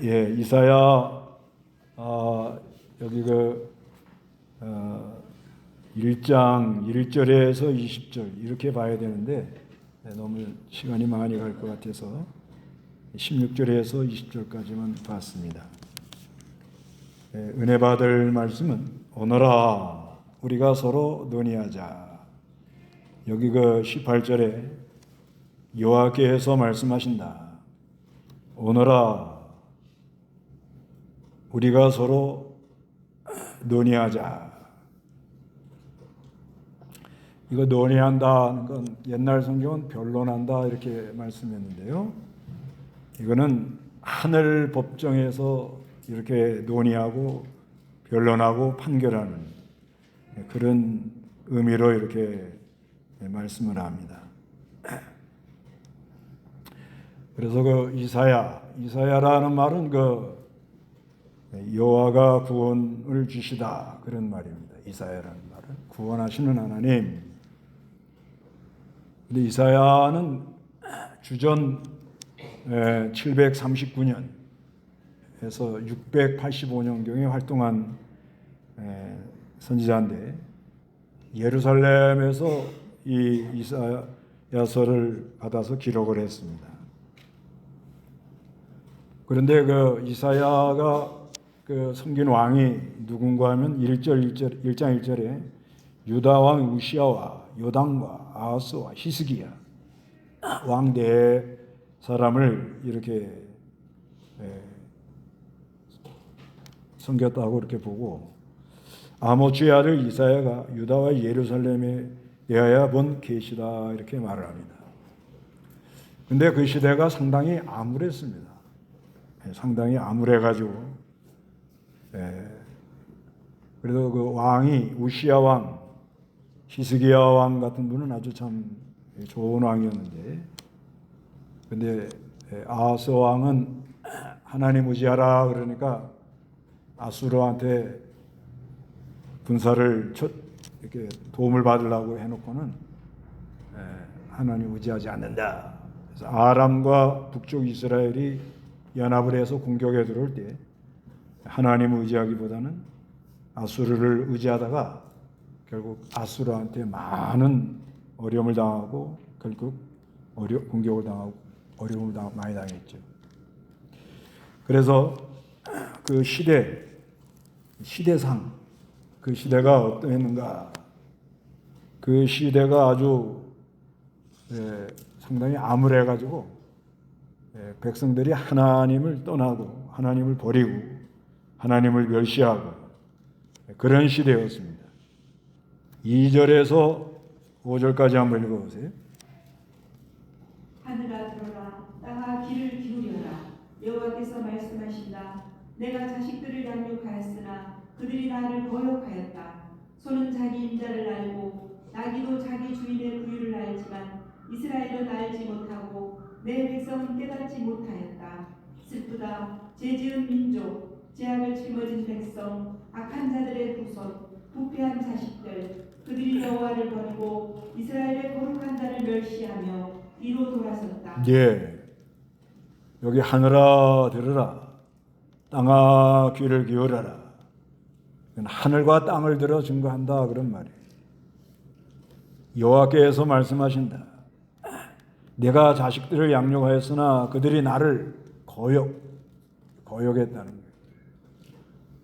예, 이사야 여기 1장 1절에서 20절 이렇게 봐야 되는데 너무 시간이 많이 갈 것 같아서 16절에서 20절까지만 봤습니다. 은혜 받을 말씀은 오너라 우리가 서로 논의하자. 여기 18절에 여호와께서 말씀하신다. 오너라 우리가 서로 논의하자. 이거 논의한다는 건 옛날 성경은 변론한다 이렇게 말씀했는데요. 이거는 하늘 법정에서 이렇게 논의하고 변론하고 판결하는 그런 의미로 이렇게 말씀을 합니다. 그래서 이사야라는 말은 여호와가 구원을 주시다 그런 말입니다. 이사야라는 말은 구원하시는 하나님. 근데 이사야는 주전 739년에서 685년경에 활동한 선지자인데 예루살렘에서 이 이사야서를 받아서 기록을 했습니다. 그런데 이사야가 섬긴 왕이 누군가 하면 1장 1절에 유다 왕 우시야와 요담과 아하스와 히스기야 왕 네 사람을 이렇게 섬겼다고 이렇게 보고 아모츠의 아들 이사야가 유다와 예루살렘에 대하여 본 계시다 이렇게 말을 합니다. 근데 그 시대가 상당히 암울했습니다. 상당히 암울해가지고 그래도 왕이 우시야 왕, 히스기야 왕 같은 분은 아주 참 좋은 왕이었는데 근데 아하스 왕은 하나님 의지하라 그러니까 아수르한테 군사를 이렇게 도움을 받으려고 해놓고는 하나님 의지하지 않는다. 그래서 아람과 북쪽 이스라엘이 연합을 해서 공격에 들어올 때 하나님을 의지하기보다는 아수르를 의지하다가 결국 아수르한테 많은 어려움을 당하고 결국 공격을 당하고 어려움을 많이 당했죠. 그래서 그 시대상 그 시대가 어떠했는가? 그 시대가 아주 상당히 암울해가지고 백성들이 하나님을 떠나고 하나님을 버리고 하나님을 멸시하고 그런 시대였습니다. 2절에서 5절까지 한번 읽어보세요. 하늘아 들어라, 땅아 귀를 기울여라. 여호와께서 말씀하신다. 내가 자식들을 양육하였으나 그들이 나를 거역하였다. 소는 자기 임자를 알고 나귀도 자기 주인의 구유를 알지만 이스라엘은 알지 못하고 내 백성은 깨닫지 못하였다. 슬프다. 죄지은 민족, 죄악을 짊어진 백성, 악한 자들의 후손, 부패한 자식들, 그들이 여호와를 버리고 이스라엘의 거룩한 자를 멸시하며 뒤로 돌아섰다. 예, 여기 하늘아 들으라, 땅아 귀를 기울여라. 하늘과 땅을 들어 증거한다 그런 말이에요. 여호와께서 말씀하신다. 내가 자식들을 양육하였으나 그들이 나를 거역했다는 거예요.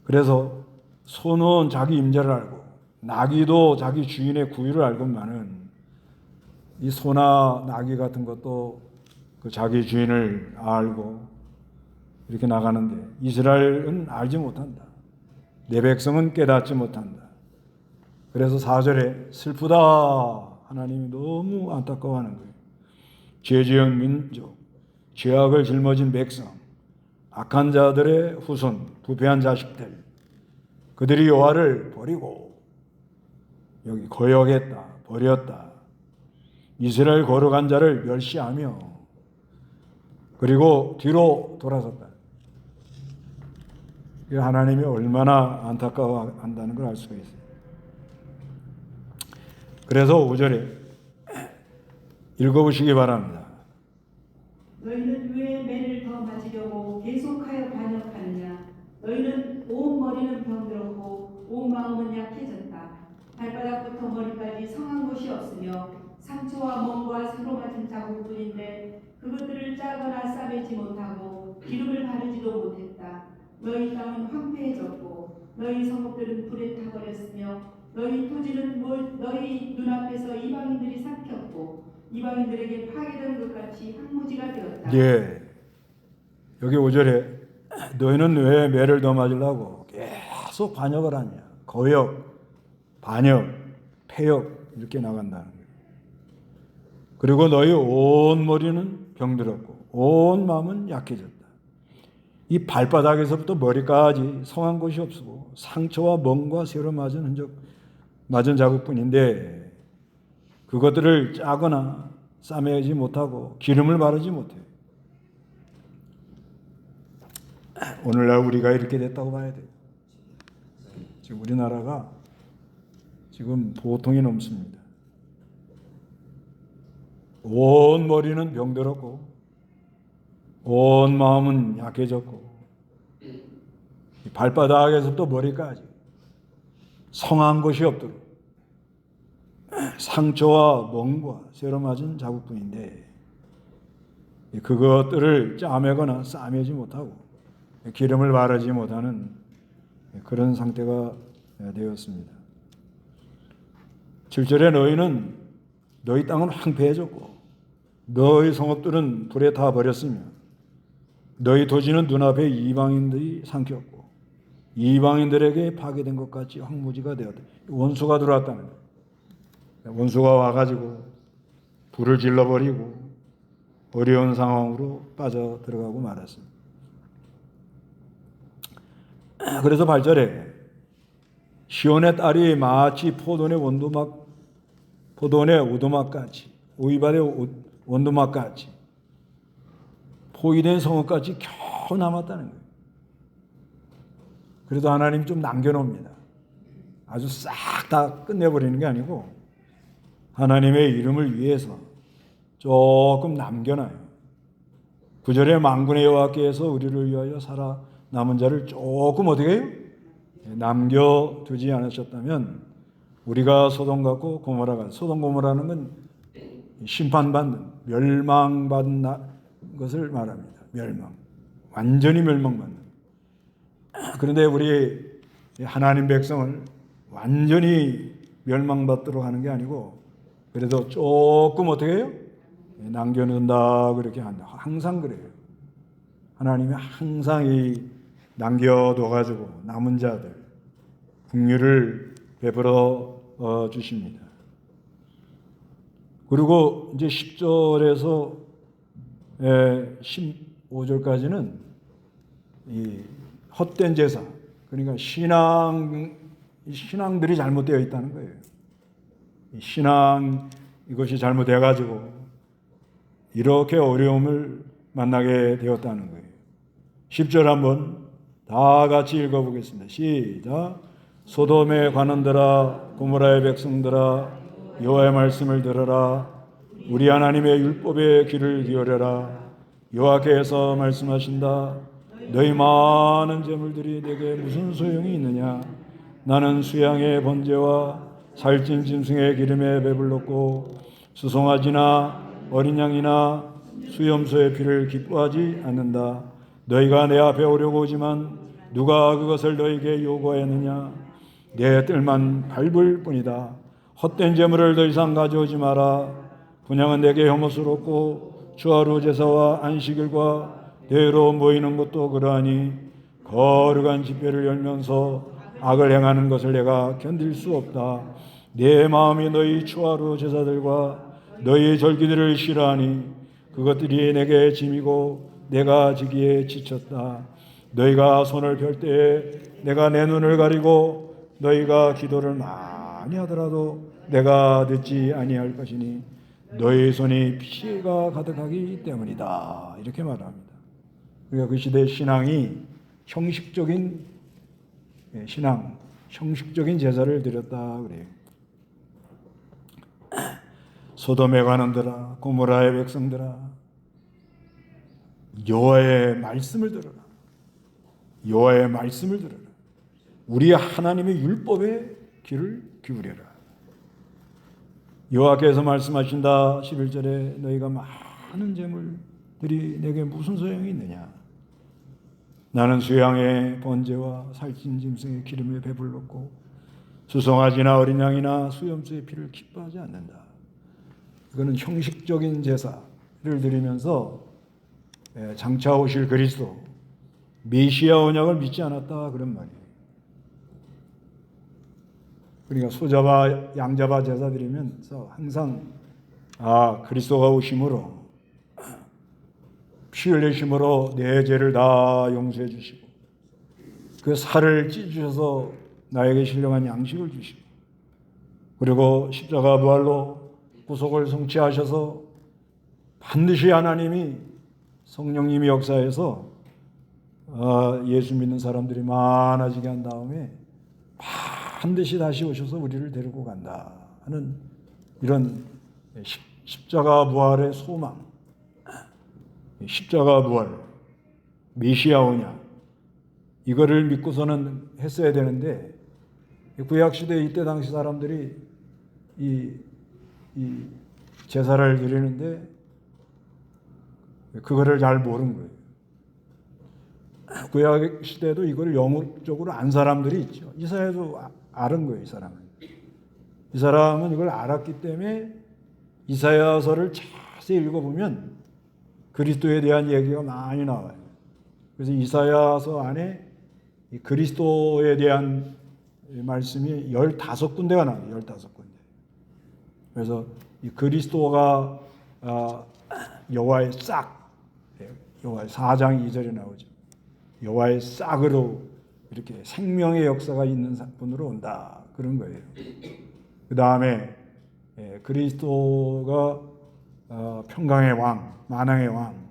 그래서 소는 자기 임자를 알고 나귀도 자기 주인의 구유를 알건만은 이 소나 나귀 같은 것도 그 자기 주인을 알고 이렇게 나가는데 이스라엘은 알지 못한다. 내 백성은 깨닫지 못한다. 그래서 4절에 슬프다. 하나님이 너무 안타까워하는 거예요. 죄 지은 민족, 죄악을 짊어진 백성, 악한 자들의 후손, 부패한 자식들, 그들이 여호와를 버리고 여기 거역했다, 버렸다. 이스라엘 거룩한 자를 멸시하며 그리고 뒤로 돌아섰다. 하나님이 얼마나 안타까워한다는 걸 알 수가 있어요. 그래서 5절에 읽어보시기 바랍니다. 너희는 왜 매를 더 맞으려고 계속하여 너희는 온 머리는 병들었고 온 마음은 약해졌다. 발바닥부터 머리까지 성한 곳이 없으며 상처와 멍과 새로 맞은 자국뿐인데 그것들을 짜거나 싸매지 못하고 기름을 바르지도 못했다. 너희 땅은 황폐해졌고 너희 성읍들은 불에 타버렸으며 너희 토지는 너희 눈앞에서 이방인들이 삼켰고 이방인들에게 파괴된 것 같이 황무지가 되었다. 예. 여기 5절에 너희는 왜 매를 더 맞으려고 계속 반역을 하냐. 거역, 반역, 폐역 이렇게 나간다는 거예요. 그리고 너희 온 머리는 병들었고 온 마음은 약해졌다. 이 발바닥에서부터 머리까지 성한 곳이 없고 상처와 멍과 새로 맞은 자국뿐인데 그것들을 짜거나 싸매지 못하고 기름을 바르지 못해요. 오늘날 우리가 이렇게 됐다고 봐야 돼요. 지금 우리나라가 지금 보통이 넘습니다. 온 머리는 병들었고 온 마음은 약해졌고 발바닥에서부터 머리까지 성한 것이 없도록 상처와 멍과 새로 맞은 자국뿐인데 그것들을 짜매거나 싸매지 못하고 기름을 바르지 못하는 그런 상태가 되었습니다. 7절에 너희는 너희 땅은 황폐해졌고 너희 성읍들은 불에 타 버렸으며 너희 도지는 눈앞에 이방인들이 삼켰고 이방인들에게 파괴된 것 같이 황무지가 되었다. 원수가 들어왔다는 거예요. 원수가 와가지고 불을 질러버리고 어려운 상황으로 빠져 들어가고 말았습니다. 그래서 8절에 시온의 딸이 마치 포도원의 오두막같이 오이밭의 원두막같이 포위된 성읍같이 겨우 남았다는 거예요. 그래도 하나님이 좀 남겨놓습니다. 아주 싹 다 끝내버리는 게 아니고 하나님의 이름을 위해서 조금 남겨놔요. 9절에 만군의 여호와께서 우리를 위하여 살아 남은 자를 조금 어떻게 해요? 남겨두지 않으셨다면 우리가 소돔 같고 고모라 같고 소돔 고모라는 건 심판받는 멸망받는 것을 말합니다. 멸망. 완전히 멸망받는. 그런데 우리 하나님 백성을 완전히 멸망받도록 하는 게 아니고 그래도 조금 어떻게 해요? 남겨놓는다 그렇게 한다. 항상 그래요. 하나님이 항상 이 남겨둬가지고 남은 자들 긍휼을 베풀어 주십니다. 그리고 이제 10절에서 15절까지는 이 헛된 제사, 그러니까 신앙들이 잘못되어 있다는 거예요. 신앙 이것이 잘못돼가지고 이렇게 어려움을 만나게 되었다는 거예요. 10절 한번 다 같이 읽어보겠습니다. 시작. 소돔에 관원들아 고모라의 백성들아 여호와의 말씀을 들으라. 우리 하나님의 율법에 귀를 기울여라. 여호와께서 말씀하신다. 너희 많은 재물들이 내게 무슨 소용이 있느냐. 나는 수양의 번제와 살찐 짐승의 기름에 배불렀고 수송아지나 어린 양이나 수염소의 피를 기뻐하지 않는다. 너희가 내 앞에 오려고 오지만 누가 그것을 너희에게 요구하였느냐. 내 뜰만 밟을 뿐이다. 헛된 재물을 더 이상 가져오지 마라. 분향은 내게 혐오스럽고 주하루 제사와 안식일과 대로 모이는 것도 그러하니 거룩한 집회를 열면서 악을 행하는 것을 내가 견딜 수 없다. 내 마음이 너희 추하루 제사들과 너희 절기들을 싫어하니 그것들이 내게 짐이고 내가 지기에 지쳤다. 너희가 손을 펼 때에 내가 내 눈을 가리고 너희가 기도를 많이 하더라도 내가 듣지 아니할 것이니 너희 손이 피가 가득하기 때문이다. 이렇게 말합니다. 그러니까 그 시대의 신앙이 형식적인 신앙, 형식적인 제사를 드렸다 그래요. 소돔에 관원들아 고모라의 백성들아 여호와의 말씀을 들으라. 여호와의 말씀을 들어라. 우리 하나님의 율법에 귀를 기울여라. 여호와께서 말씀하신다. 11절에 너희가 많은 재물들이 내게 무슨 소용이 있느냐. 나는 수양의 번제와 살찐 짐승의 기름에 배불렀고 수송아지나 어린 양이나 수염소의 피를 기뻐하지 않는다. 이거는 형식적인 제사를 드리면서 장차 오실 그리스도 메시아 언약을 믿지 않았다 그런 말이에요. 그러니까 소잡아 양잡아 제사 드리면서 항상 그리스도가 오심으로 피 흘리심으로 내 죄를 다 용서해 주시고 그 살을 찢으셔서 나에게 신령한 양식을 주시고 그리고 십자가 부활로 구속을 성취하셔서 반드시 하나님이 성령님이 역사해서 예수 믿는 사람들이 많아지게 한 다음에 반드시 다시 오셔서 우리를 데리고 간다 하는 이런 십자가 부활의 소망, 십자가 부활, 메시아 오냐 이거를 믿고서는 했어야 되는데 구약시대 이때 당시 사람들이 이 제사를 드리는데 그거를 잘 모르는 거예요. 구약시대도 이걸 영적으로 안 사람들이 있죠. 이사야도 아는 거예요. 이 사람은 이걸 알았기 때문에 이사야서를 자세히 읽어보면 그리스도에 대한 얘기가 많이 나와요. 그래서 이사야서 안에 이 그리스도에 대한 말씀이 15군데가 나와요. 15군데. 그래서 이 그리스도가 여호와의 싹, 여호와의 4장 2절에 나오죠. 여호와의 싹으로 이렇게 생명의 역사가 있는 분으로 온다. 그런 거예요. 그 다음에 그리스도가 평강의 왕, 만왕의 왕.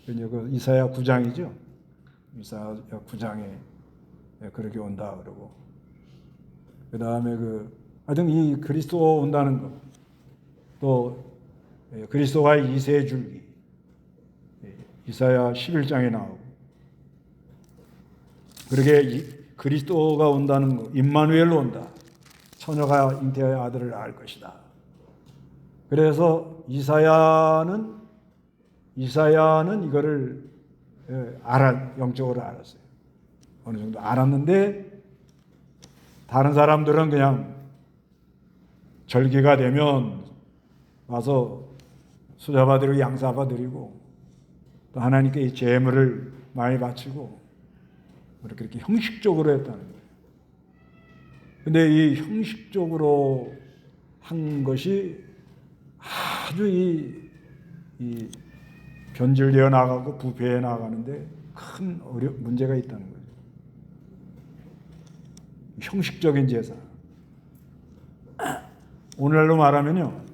이제 그 이사야 9장이죠. 이사야 9장에 그렇게 온다 그러고. 그 다음에 하여튼 이 그리스도 온다는 것. 또 그리스도가 이세 줄기. 이사야 11장에 나오고. 그렇게 그리스도가 온다는 것. 임마누엘로 온다. 처녀가 잉태하여 아들을 낳을 것이다. 그래서 이사야는 이거를 영적으로 알았어요. 어느 정도 알았는데 다른 사람들은 그냥 절기가 되면 와서 수잡아 드리고 양잡아 드리고 또 하나님께 제물을 많이 바치고 이렇게 형식적으로 했다는 거예요. 근데 이 형식적으로 한 것이 아주 이 변질되어 나가고 부패해 나가는데 큰 문제가 있다는 거죠. 형식적인 제사. 오늘날로 말하면은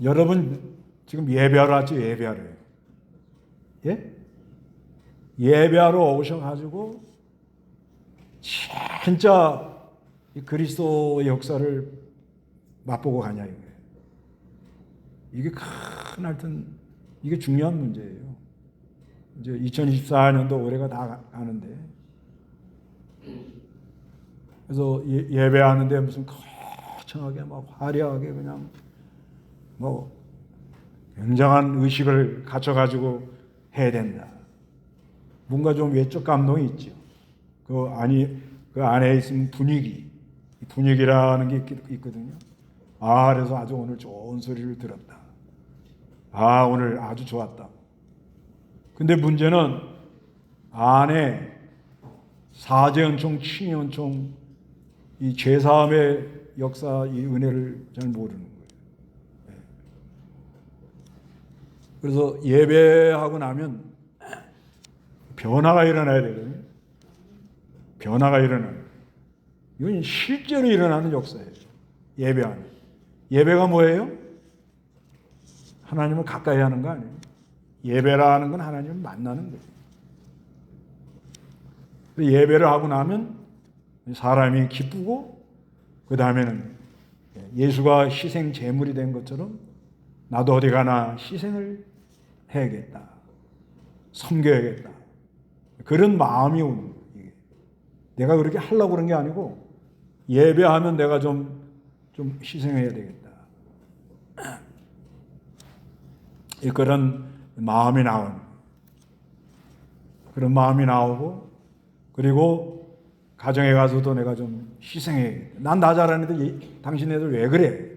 여러분 지금 예배하러 왔죠? 예배하러요. 예? 예배하러 오셔가지고 진짜 이 그리스도의 역사를 맛보고 가냐 이거예요. 이게 하여튼 이게 중요한 문제예요. 이제 2024년도 올해가 다 가는데 그래서 예배하는데 무슨 거창하게 막 화려하게 그냥 뭐 굉장한 의식을 갖춰가지고 해야 된다. 뭔가 좀 외적 감동이 있죠. 그 안에 있으면 분위기라는 게 있거든요. 그래서 아주 오늘 좋은 소리를 들었다. 오늘 아주 좋았다. 근데 문제는 안에 사제은총, 친연총, 이 죄사함의 역사, 이 은혜를 잘 모르는 거예요. 그래서 예배하고 나면 변화가 일어나야 되거든요. 변화가 일어나요. 이건 실제로 일어나는 역사예요. 예배하는. 예배가 뭐예요? 하나님을 가까이 하는 거 아니에요. 예배라는 건 하나님을 만나는 거예요. 예배를 하고 나면 사람이 기쁘고 그 다음에는 예수가 희생 제물이 된 것처럼 나도 어디 가나 희생을 해야겠다. 섬겨야겠다. 그런 마음이 오는 거예요. 이게. 내가 그렇게 하려고 그런 게 아니고 예배하면 내가 좀 희생해야 되겠다. 그런 마음이 나오는 거예요. 그런 마음이 나오고 그리고 가정에 가서도 내가 좀 희생해. 난 나 잘하는데 당신 애들 왜 그래?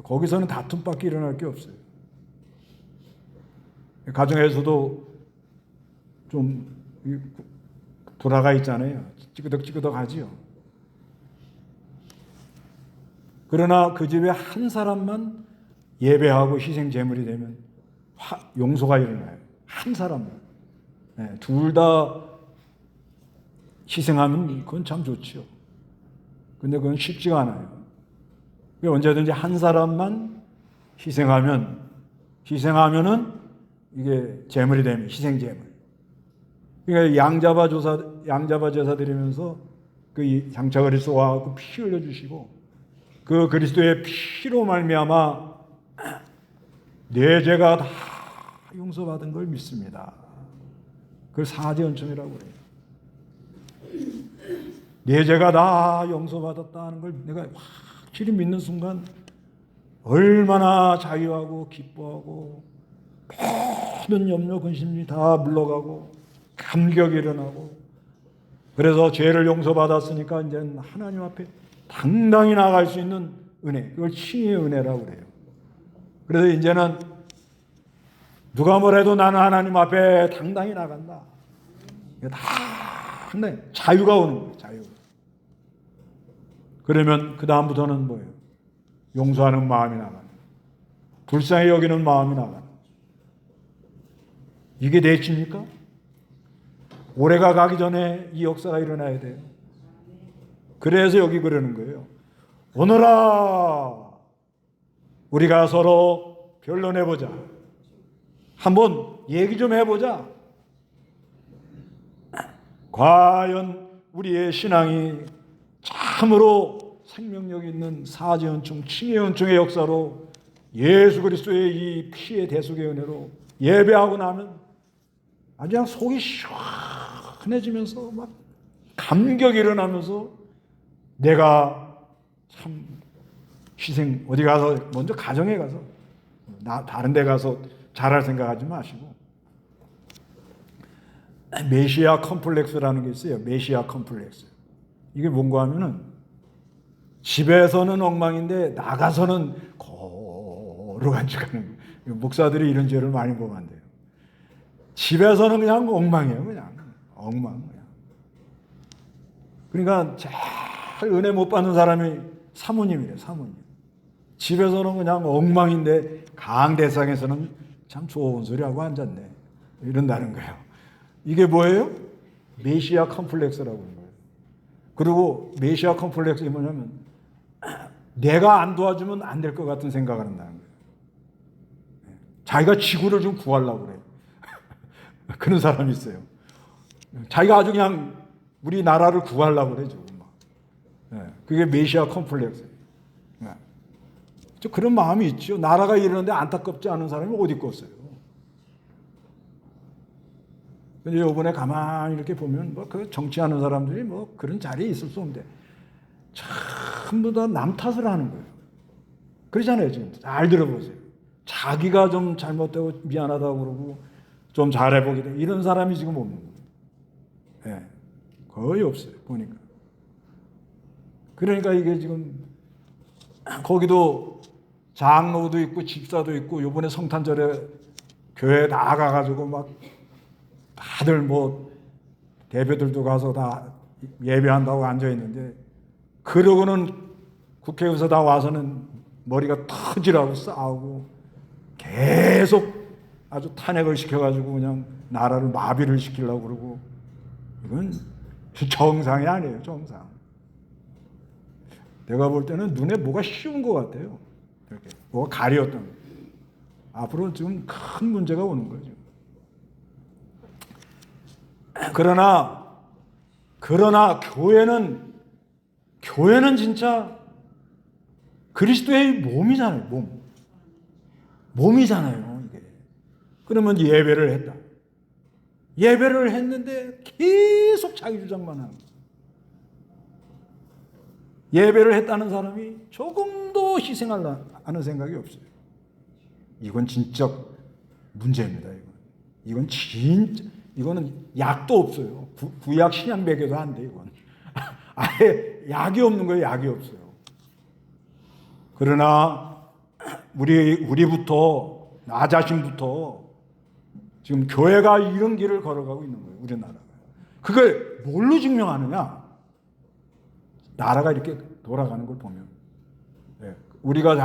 거기서는 다툼밖에 일어날 게 없어요. 가정에서도 좀 불화가 있잖아요. 찌그덕찌그덕 하지요. 그러나 그 집에 한 사람만 예배하고 희생 제물이 되면 용서가 일어나요. 한 사람만. 네, 둘 다 희생하면 그건 참 좋지요. 근데 그건 쉽지가 않아요. 언제든지 한 사람만 희생하면은 이게 제물이 되면 희생 제물. 그러니까 양잡아 제사 드리면서 그 장차 그리스도와 그 피 흘려 주시고 그 그리스도의 피로 말미암아 내 죄가 다 용서받은 걸 믿습니다. 그걸 사죄 은총이라고 그래요. 내 죄가 다 용서받았다는 걸 내가 확실히 믿는 순간 얼마나 자유하고 기뻐하고 모든 염려 근심이 다 물러가고 감격이 일어나고 그래서 죄를 용서받았으니까 이제 하나님 앞에 당당히 나아갈 수 있는 은혜, 그걸 칭의의 은혜라고 그래요. 그래서 이제는 누가 뭐래도 나는 하나님 앞에 당당히 나간다. 당당히 자유가 오는 거예요. 자유. 그러면 그 다음부터는 뭐예요? 용서하는 마음이 나가는, 불쌍히 여기는 마음이 나가는. 이게 대치입니까? 올해가 가기 전에 이 역사가 일어나야 돼요. 그래서 여기 그러는 거예요. 오너라, 우리가 서로 변론해보자. 한번 얘기 좀 해보자. 과연 우리의 신앙이 참으로 생명력 있는 사죄은총, 칭의은총의 역사로 예수 그리스도의 이 피의 대속의 은혜로 예배하고 나면 아주 그냥 속이 시원해지면서 막 감격이 일어나면서 내가 참 희생, 어디 가서 먼저 가정에 가서 다른 데 가서 잘할 생각하지 마시고 메시아 컴플렉스라는 게 있어요. 메시아 컴플렉스. 이게 뭔가 하면은 집에서는 엉망인데 나가서는 고루간직하는 목사들이 이런 죄를 많이 보면 안 돼요. 집에서는 그냥 엉망이에요. 그냥 엉망. 그러니까 잘 은혜 못 받는 사람이 사모님이래요. 사모님. 집에서는 그냥 엉망인데 강대상에서는 참 좋은 소리 하고 앉았네. 이런다는 거예요. 이게 뭐예요? 메시아 컴플렉스라고 하는 거예요. 그리고 메시아 컴플렉스가 뭐냐면 내가 안 도와주면 안 될 것 같은 생각을 한다는 거예요. 자기가 지구를 좀 구하려고 그래요. 그런 사람이 있어요. 자기가 아주 그냥 우리 나라를 구하려고 그래 지금 막. 그게 메시아 컴플렉스예요. 그런 마음이 있죠. 나라가 이러는데 안타깝지 않은 사람이 어디 있겠어요. 근데 이번에 가만히 이렇게 보면 뭐 그 정치하는 사람들이 뭐 그런 자리에 있을 수 없는데 전부 다 남 탓을 하는 거예요. 그러잖아요. 지금 잘 들어보세요. 자기가 좀 잘못되고 미안하다고 그러고 좀 잘해보게 돼. 이런 사람이 지금 없는 거예요. 네. 거의 없어요. 보니까. 그러니까 이게 지금 거기도 장로도 있고 집사도 있고 이번에 성탄절에 교회 다 가가지고 막 다들 뭐 대표들도 가서 다 예배한다고 앉아있는데 그러고는 국회에서 다 와서는 머리가 터지라고 싸우고 계속 아주 탄핵을 시켜가지고 그냥 나라를 마비를 시키려고 그러고 이건 정상이 아니에요. 정상. 내가 볼 때는 눈에 뭐가 씌운 것 같아요. 이렇게 뭐가 가려웠던 거예요. 앞으로 지금 큰 문제가 오는 거죠. 그러나 교회는 진짜 그리스도의 몸이잖아요. 몸이잖아요. 이게 그러면 예배를 했다. 예배를 했는데 계속 자기 주장만 하는 거예요. 예배를 했다는 사람이 조금도 희생하는 생각이 없어요. 이건 진짜 문제입니다. 이거는 약도 없어요. 구약 신약 먹여도 안 돼. 이건 아예 약이 없는 거예요. 약이 없어요. 그러나 우리부터, 나 자신부터 지금 교회가 이런 길을 걸어가고 있는 거예요. 우리나라가. 그걸 뭘로 증명하느냐? 나라가 이렇게 돌아가는 걸 보면, 우리가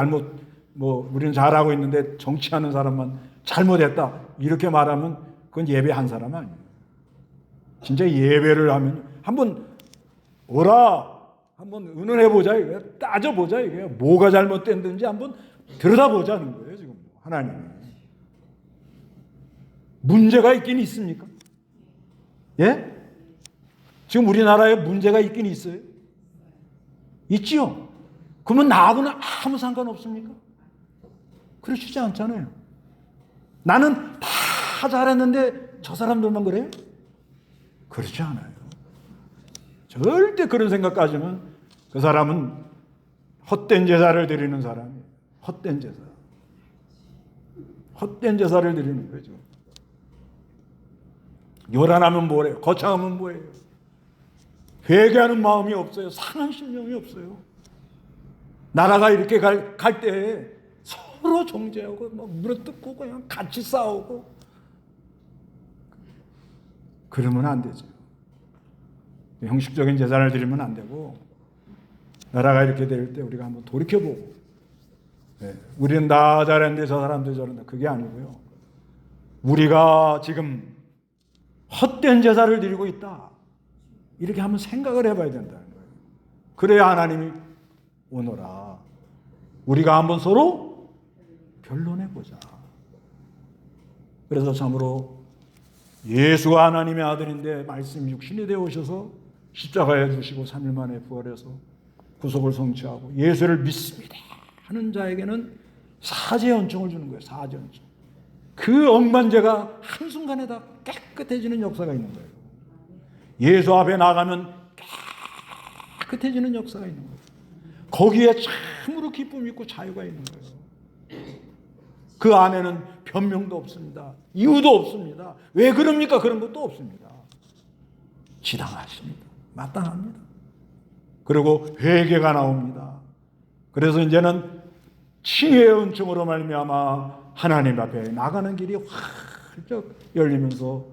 우리는 잘하고 있는데 정치하는 사람만 잘못했다 이렇게 말하면 그건 예배한 사람 아니에요. 진짜 예배를 하면 한번 오라, 한번 의논해보자, 따져보자, 이게 뭐가 잘못됐는지 한번 들여다보자는 거예요. 지금 하나님이 문제가 있긴 있습니까? 예? 지금 우리나라에 문제가 있긴 있어요. 있지요? 그러면 나하고는 아무 상관없습니까? 그러시지 않잖아요. 나는 다 잘했는데 저 사람들만 그래요? 그렇지 않아요. 절대 그런 생각까지는 그 사람은 헛된 제사를 드리는 사람이에요. 헛된 제사. 헛된 제사를 드리는 거죠. 요란하면 뭐래요? 거창하면 뭐예요? 회개하는 마음이 없어요. 상한 심령이 없어요. 나라가 이렇게 갈 때 서로 정죄하고 물어뜯고 그냥 같이 싸우고 그러면 안 되죠. 형식적인 제사를 드리면 안 되고 나라가 이렇게 될 때 우리가 한번 돌이켜보고 우리는 나 잘했는데 저 사람들 저런다. 그게 아니고요. 우리가 지금 헛된 제사를 드리고 있다. 이렇게 한번 생각을 해봐야 된다는 거예요. 그래야 하나님이 오너라. 우리가 한번 서로 변론해보자. 그래서 참으로 예수가 하나님의 아들인데 말씀 육신이 되어 오셔서 십자가에 주시고 3일 만에 부활해서 구속을 성취하고 예수를 믿습니다 하는 자에게는 사죄 연총을 주는 거예요. 사죄 연총. 그 억만죄가 한순간에 다 깨끗해지는 역사가 있는 거예요. 예수 앞에 나가면 깨끗해지는 역사가 있는 거예요. 거기에 참으로 기쁨이 있고 자유가 있는 거예요. 그 안에는 변명도 없습니다. 이유도 없습니다. 왜 그럽니까? 그런 것도 없습니다. 지당하십니다. 마땅합니다. 그리고 회개가 나옵니다. 그래서 이제는 칭의의 은총으로 말미암아 하나님 앞에 나가는 길이 활짝 열리면서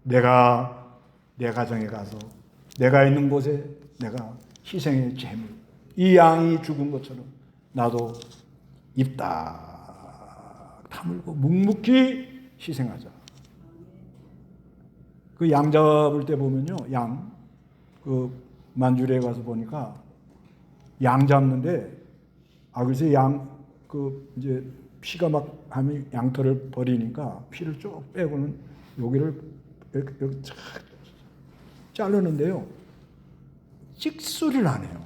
내가 내 가정에 가서 내가 있는 곳에 내가 희생의 제물, 이 양이 죽은 것처럼 나도 입 딱 다물고 묵묵히 희생하자. 그 양 잡을 때 보면요, 그 만주리에 가서 보니까 양 잡는데 글쎄 이제 피가 막 하면 양털을 버리니까 피를 쭉 빼고는 여기를 이렇게 쫙 자르는데요. 찍소리를 안 해요.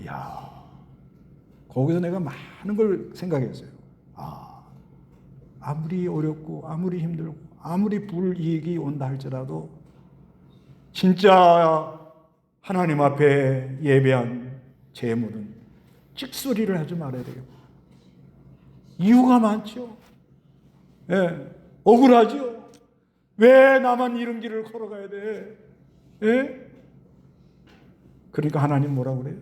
이야, 거기서 내가 많은 걸 생각했어요. 아무리 어렵고 아무리 힘들고 아무리 불이익이 온다 할지라도 진짜 하나님 앞에 예배한 제물은 찍소리를 하지 말아야 되겠고 이유가 많죠. 억울하죠. 왜 나만 이런 길을 걸어가야 돼? 그러니까 하나님 뭐라 그래요?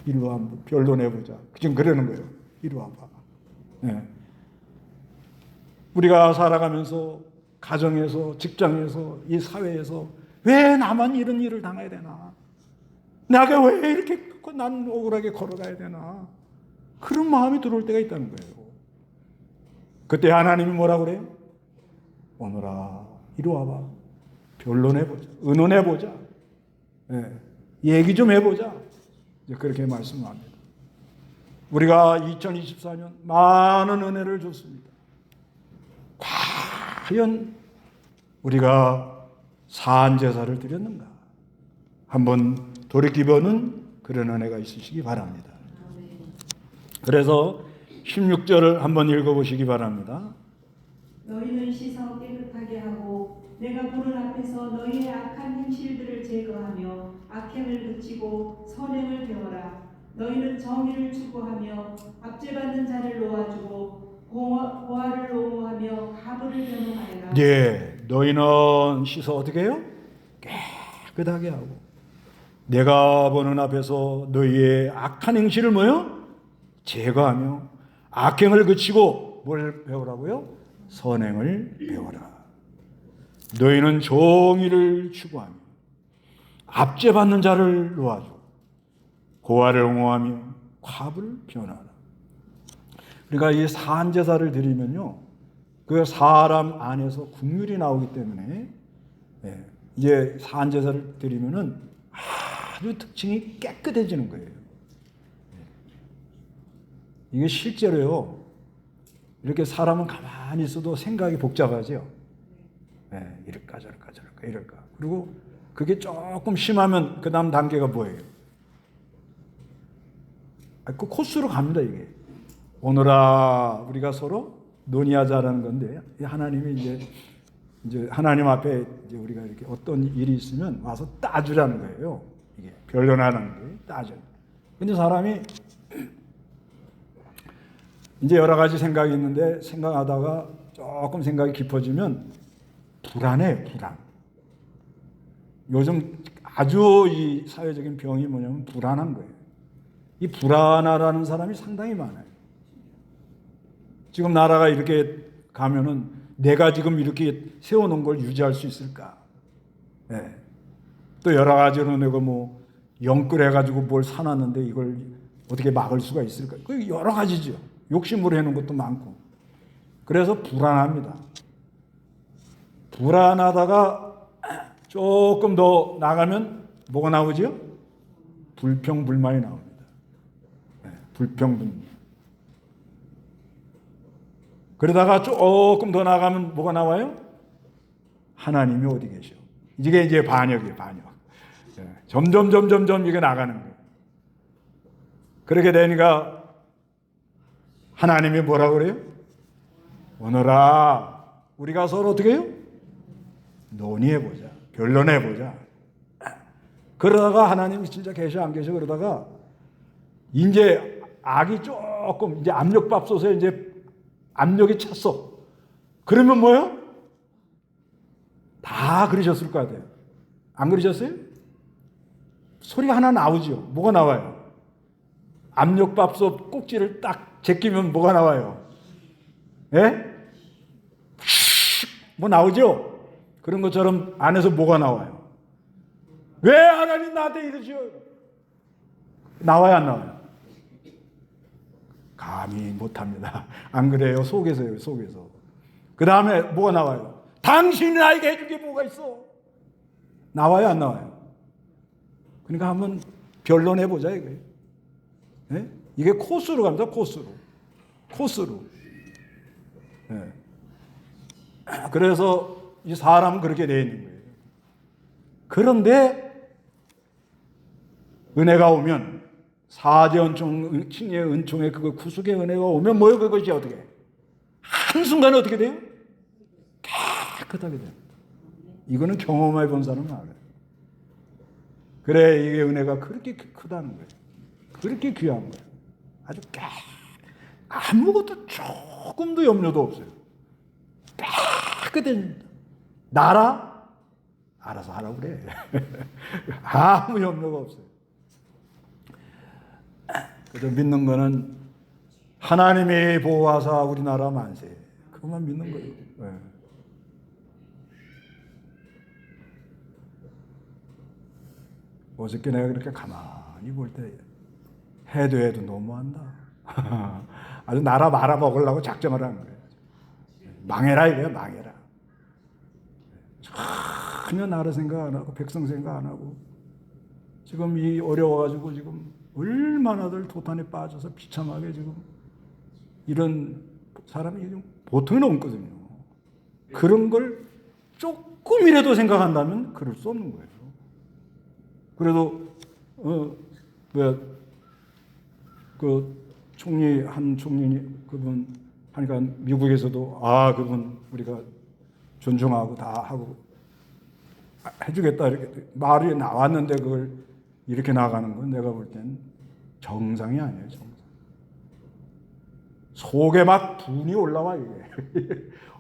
이리 와, 한번 변론해보자. 지금 그러는 거예요. 이리 와봐. 우리가 살아가면서 가정에서, 직장에서, 이 사회에서 왜 나만 이런 일을 당해야 되나? 내가 왜 이렇게 난 억울하게 걸어가야 되나? 그런 마음이 들어올 때가 있다는 거예요. 그때 하나님이 뭐라 그래요? 오너라, 이리 와봐. 변론해보자. 의논해보자. 얘기 좀 해보자. 이제 그렇게 말씀합니다. 우리가 2024년 많은 은혜를 줬습니다. 과연 우리가 사한 제사를 드렸는가? 한번 돌이켜보는 그런 은혜가 있으시기 바랍니다. 그래서 16절을 한번 읽어보시기 바랍니다. 너희는 씻어 깨끗하게 하고 내가 보는 앞에서 너희의 악한 행실들을 제거하며 악행을 그치고 선행을 배워라. 너희는 정의를 추구하며 압제받는 자를 놓아주고 고아를 옹호하며 가부를 변호하여라. 예, 너희는 씻어 어떻게 해요? 깨끗하게 하고 내가 보는 앞에서 너희의 악한 행실을 뭐요? 제거하며 악행을 그치고 뭘 배우라고요? 선행을 배워라. 너희는 정의를 추구하며 압제받는 자를 놓아주고 고아를 옹호하며 과부를 변하라. 그러니까 이 산제사를 드리면요, 그 사람 안에서 국률이 나오기 때문에 이제 산제사를 드리면은 아주 특징이 깨끗해지는 거예요. 이게 실제로요, 이렇게 사람은 가만히 있어도 생각이 복잡하죠. 이럴까 저럴까 저럴까 이럴까. 그리고 그게 조금 심하면 그 다음 단계가 뭐예요? 그 코스로 갑니다. 이게 오늘아 우리가 서로 논의하자라는 건데, 하나님이 이제 하나님 앞에 이제 우리가 이렇게 어떤 일이 있으면 와서 따주라는 거예요. 이게 변론하는 게 따져. 근데 사람이 이제 여러 가지 생각이 있는데 생각하다가 조금 생각이 깊어지면 불안해, 불안. 요즘 아주 이 사회적인 병이 뭐냐면 불안한 거예요. 이 불안하라는 사람이 상당히 많아요. 지금 나라가 이렇게 가면은 내가 지금 이렇게 세워놓은 걸 유지할 수 있을까? 또 여러 가지로 내가 뭐 영끌해가지고 뭘 사놨는데 이걸 어떻게 막을 수가 있을까? 그 여러 가지죠. 욕심으로 해놓은 것도 많고. 그래서 불안합니다. 불안하다가 조금 더 나가면 뭐가 나오죠? 불평불만이 나옵니다. 불평불만. 그러다가 조금 더 나가면 뭐가 나와요? 하나님이 어디 계셔? 이게 이제 반역이에요, 반역. 점점 이게 나가는 거예요. 그렇게 되니까 하나님이 뭐라 그래요? 오너라, 우리가 서로 어떻게 해요? 논의해보자. 변론해보자. 그러다가 하나님이 진짜 계셔 안 계셔 그러다가 이제 악이 조금 이제 압력밥솥에 이제 압력이 찼어. 그러면 뭐예요? 다 그러셨을 것 같아요. 안 그러셨어요? 소리가 하나 나오죠. 뭐가 나와요? 압력밥솥 꼭지를 딱 제끼면 뭐가 나와요? 예? 뭐 나오죠? 그런 것처럼 안에서 뭐가 나와요? 왜 하나님 나한테 이러시오? 나와요, 안 나와요? 감히 못합니다. 안 그래요? 속에서요, 속에서. 그 다음에 뭐가 나와요? 당신이 나에게 해준 게 뭐가 있어? 나와요, 안 나와요? 그러니까 한번 변론해보자, 이거예요. 네? 이게 코스로 갑니다, 코스로. 코스로. 네. 그래서 이 사람은 그렇게 되어 있는 거예요. 그런데 은혜가 오면, 사제은총, 칭의 은총의 그 구속의 은혜가 오면 뭐예요? 그것이 어떻게? 한순간에 어떻게 돼요? 깨끗하게 돼요. 이거는 경험해 본 사람은 알아요. 그래, 이게 은혜가 그렇게 크다는 거예요. 그렇게 귀한 거예요. 아주 아무것도 조금도 염려도 없어요. 깨끗해집니다. 나라? 알아서 하라고 그래. 아무 염려가 없어요. 그래서 믿는 거는 하나님이 보호하사 우리나라 만세. 그것만 믿는 거예요. 네. 어저께 내가 그렇게 가만히 볼 때 해도 너무한다. 아주 나라 말아먹으려고 작정을 한 거예요. 망해라 이거야, 망해라. 전혀 나라 생각 안 하고 백성 생각 안 하고 지금 이 어려워가지고 지금 얼마나들 도탄에 빠져서 비참하게 지금 이런 사람이 보통이 없거든요. 그런 걸 조금이라도 생각한다면 그럴 수 없는 거예요. 그래도 그 총리 한 총리 그분 하니까 미국에서도 그분 우리가 존중하고 다 하고 해주겠다 이렇게 말이 나왔는데 그걸 이렇게 나가는 건 내가 볼 땐 정상이 아니에요. 정상. 속에 막 분이 올라와 이게.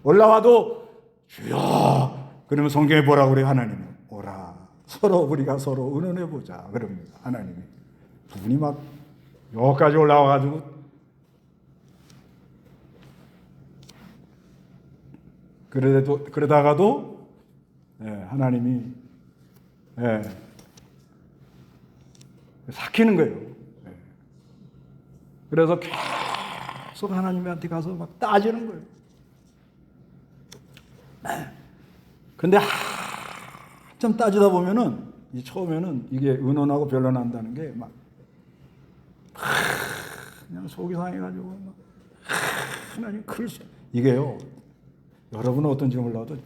올라와도 주여 그러면 성경에 뭐라고 그래요? 하나님이 오라 서로 우리가 서로 의논해 보자 그럽니다. 하나님이 분이 막 여기까지 올라와가지고 그러다가도 하나님이 삭히는 거예요. 그래서 계속 하나님한테 가서 막 따지는 거예요. 근데 한참 따지다 보면은 처음에는 이게 의논하고 변론한다는 게 막 그냥 속이 상해가지고 막 하나님 글쎄 이게요. 여러분은 어떤지 몰라도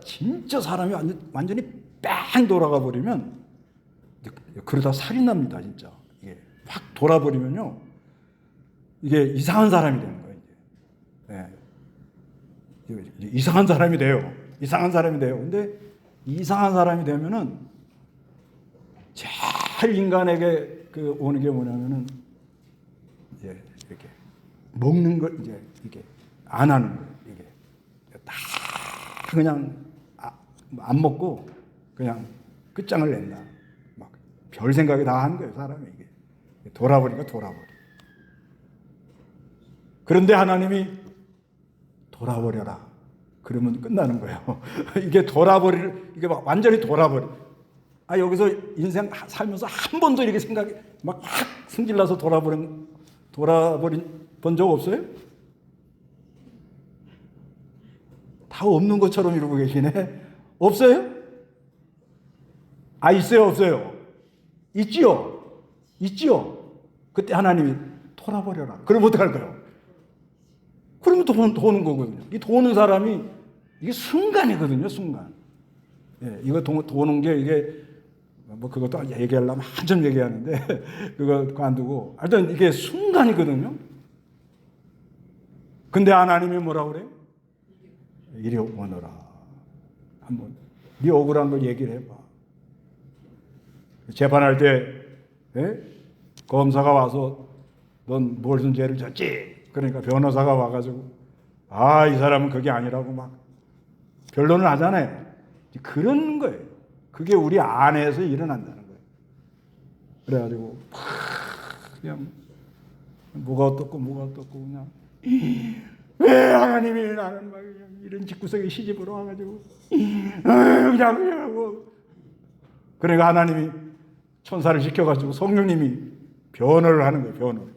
진짜 사람이 완전히 뺑 돌아가 버리면 그러다 살이 납니다. 진짜 이게 확 돌아버리면요 이게 이상한 사람이 되는 거예요. 이제 이상한 사람이 돼요. 이상한 사람이 돼요. 근데 이상한 사람이 되면은 제일 인간에게 오는 게 뭐냐면은 이제 이렇게 먹는 걸 이제 이게 안 하는 거예요. 이게 다 그냥 안 먹고 그냥 끝장을 낸다. 막 별 생각이 다 하는 거예요. 사람이 이게 돌아버리니까 돌아버려. 그런데 하나님이 돌아버려라. 그러면 끝나는 거예요. 이게 이게 막 완전히 돌아버려. 여기서 인생 살면서 한 번도 이렇게 생각이 막 승질나서 돌아버린 본 적 없어요? 다 없는 것처럼 이러고 계시네. 없어요? 있어요, 없어요? 있지요. 그때 하나님이 돌아버려라. 그럼 어떡할 거예요? 그러면 도는 거거든요. 이 도는 사람이 이게 순간이거든요, 순간. 이거 도는 게 이게 뭐 그것도 얘기하려면 한참 얘기하는데 그거 관두고 하여튼 이게 순간이거든요. 근데 하나님이 뭐라고 그래요? 이리 오너라. 한번 네 억울한 걸 얘기를 해봐. 재판할 때 검사가 와서 넌 무슨 죄를 졌지? 그러니까 변호사가 와가지고 이 사람은 그게 아니라고 막 변론을 하잖아요. 그런 거예요. 그게 우리 안에서 일어난다는 거예요. 그래가지고 그냥 뭐가 어떻고 그냥 왜 하나님이 나는 막 이런 집구석에 시집으로 와가지고 그냥 하고 그러니까 하나님이 천사를 시켜가지고 성령님이 변호를 하는 거예요. 변호를.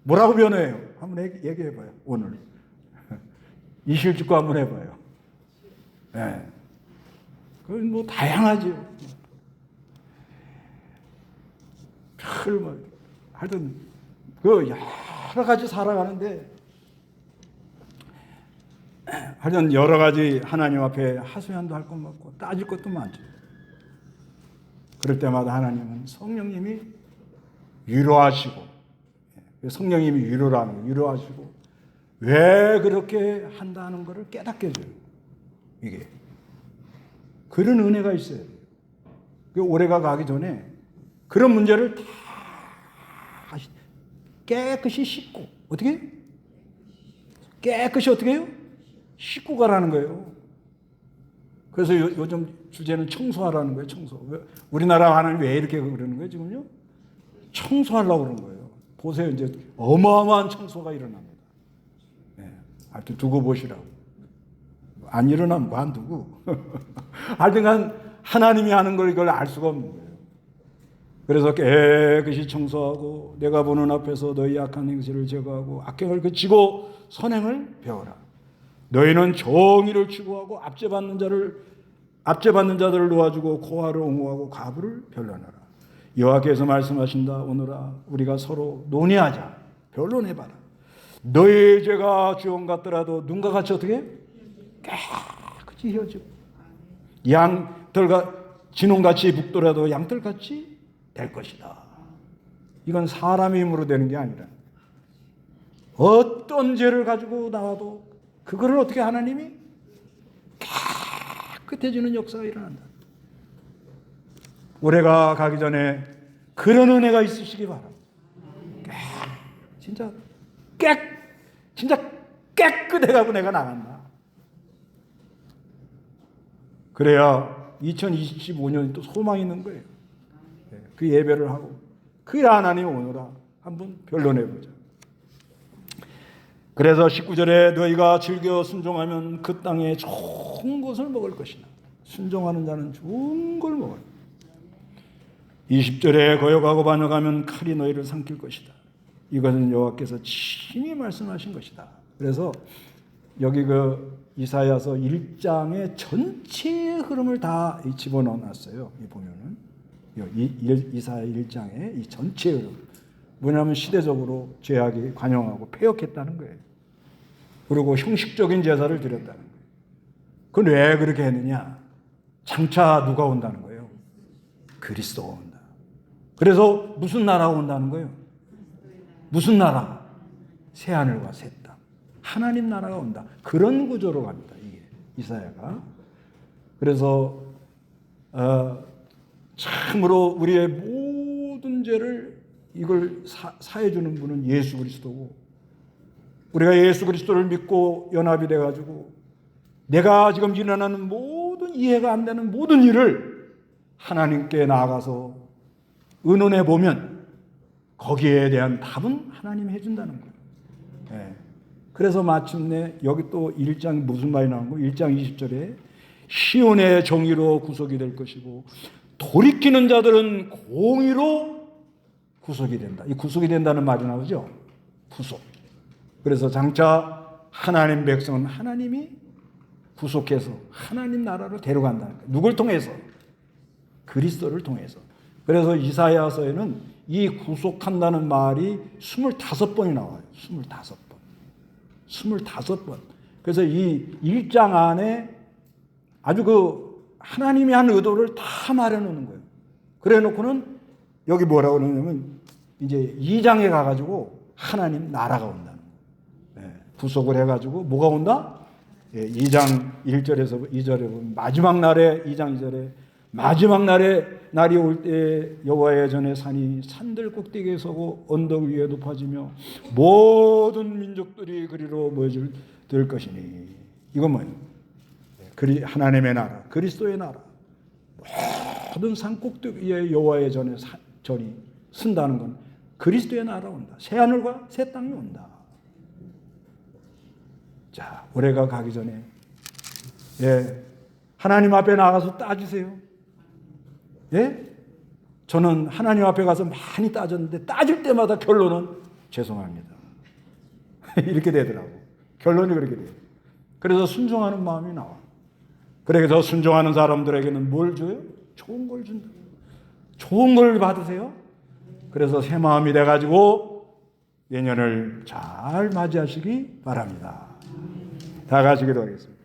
뭐라고 변호해요? 한번 얘기해봐요. 오늘 이실직고 한번 해봐요. 그건 뭐 다양하죠. 하여튼 여러 가지 살아가는데 하여튼 여러 가지 하나님 앞에 하소연도 할 것 많고 따질 것도 많죠. 그럴 때마다 하나님은 성령님이 위로하시고 성령님이 위로하시고 왜 그렇게 한다는 것을 깨닫게 해줘요. 이게 그런 은혜가 있어요. 올해가 가기 전에 그런 문제를 다 깨끗이 씻고 어떻게? 깨끗이 어떻게 해요? 씻고 가라는 거예요. 그래서 요즘 주제는 청소하라는 거예요. 청소. 우리나라 하나님 왜 이렇게 그러는 거예요 지금요? 청소하려고 그러는 거예요. 보세요. 이제 어마어마한 청소가 일어납니다. 하여튼 두고 보시라고. 안 일어나면 관두고. 하여튼간 하나님이 하는 걸 이걸 알 수가 없는 거예요. 그래서 깨끗이 청소하고 내가 보는 앞에서 너희 악한 행실을 제거하고 악행을 그치고 선행을 배워라. 너희는 정의를 추구하고 압제받는 자들을 도와주고 고아를 옹호하고 가부를 변론하라. 여호와께서 말씀하신다. 오늘아 우리가 서로 논의하자. 변론해봐라. 너희 죄가 주홍 같더라도 눈과 같이 어떻게 해? 깨끗이 헤어지고 양털과 진홍같이 붓더라도 양털같이 될 것이다. 이건 사람의 힘으로 되는 게 아니라 어떤 죄를 가지고 나와도 그거를 어떻게 하나님이 깨끗해지는 역사가 일어난다. 올해가 가기 전에 그런 은혜가 있으시기 바랍니다. 진짜 깨끗해가고 내가 나간다. 그래야 2025년이 또 소망이 있는 거예요. 그 예배를 하고 그래야 하나님 오너라 한번 변론해보자. 그래서 19절에 너희가 즐겨 순종하면 그 땅에 좋은 것을 먹을 것이다. 순종하는 자는 좋은 걸 먹어요. 20절에 거역하고 반역하면 칼이 너희를 삼킬 것이다. 이것은 여호와께서 친히 말씀하신 것이다. 그래서 여기 그 이사야서 1장의 전체의 흐름을 다 집어넣어 놨어요. 이 보면은 이사야 1장의 이 전체의 흐름. 뭐냐면 시대적으로 죄악이 관영하고 폐역했다는 거예요. 그리고 형식적인 제사를 드렸다는 거예요. 그건 왜 그렇게 했느냐? 장차 누가 온다는 거예요? 그리스도가 온다. 그래서 무슨 나라가 온다는 거예요? 무슨 나라? 새하늘과 새 땅. 하나님 나라가 온다. 그런 구조로 갑니다. 이게 이사야가. 그래서 참으로 우리의 모든 죄를 이걸 사해 주는 분은 예수 그리스도고, 우리가 예수 그리스도를 믿고 연합이 돼 가지고 내가 지금 일어나는 모든 이해가 안 되는 모든 일을 하나님께 나아가서 의논해 보면 거기에 대한 답은 하나님이 해준다는 거예요. 네. 그래서 마침내 여기 또 1장 무슨 말이 나온 거예요? 1장 20절에 시온의 정의로 구속이 될 것이고 돌이키는 자들은 공의로 구속이 된다. 이 구속이 된다는 말이 나오죠? 구속. 그래서 장차 하나님 백성은 하나님이 구속해서 하나님 나라로 데려간다는 거예요. 누굴 통해서? 그리스도를 통해서. 그래서 이사야서에는 이 구속한다는 말이 25번이 나와요. 25번. 25번. 그래서 이 1장 안에 아주 그 하나님이 한 의도를 다 말해놓는 거예요. 그래 놓고는 여기 뭐라고 그러냐면 이제 2장에 가가지고 하나님 나라가 온다는 거예요. 구속을 해가지고 뭐가 온다? 2장 1절에서 2절에 보면 마지막 날에 2장 2절에 마지막 날이 올 때 여호와의 전에 산이 산들 꼭대기에 서고 언덕 위에 높아지며 모든 민족들이 그리로 모여들 것이니. 이건 뭐예요? 하나님의 나라, 그리스도의 나라. 모든 산 꼭대기에 여호와의 전이 쓴다는 건 그리스도의 나라가 온다. 새하늘과 새 땅이 온다. 자, 올해가 가기 전에 하나님 앞에 나가서 따지세요. 저는 하나님 앞에 가서 많이 따졌는데 따질 때마다 결론은 죄송합니다. 이렇게 되더라고. 결론이 그렇게 돼요. 그래서 순종하는 마음이 나와. 그래서 순종하는 사람들에게는 뭘 줘요? 좋은 걸 준다. 좋은 걸 받으세요. 그래서 새 마음이 돼가지고 내년을 잘 맞이하시기 바랍니다. 다 같이 기도하겠습니다.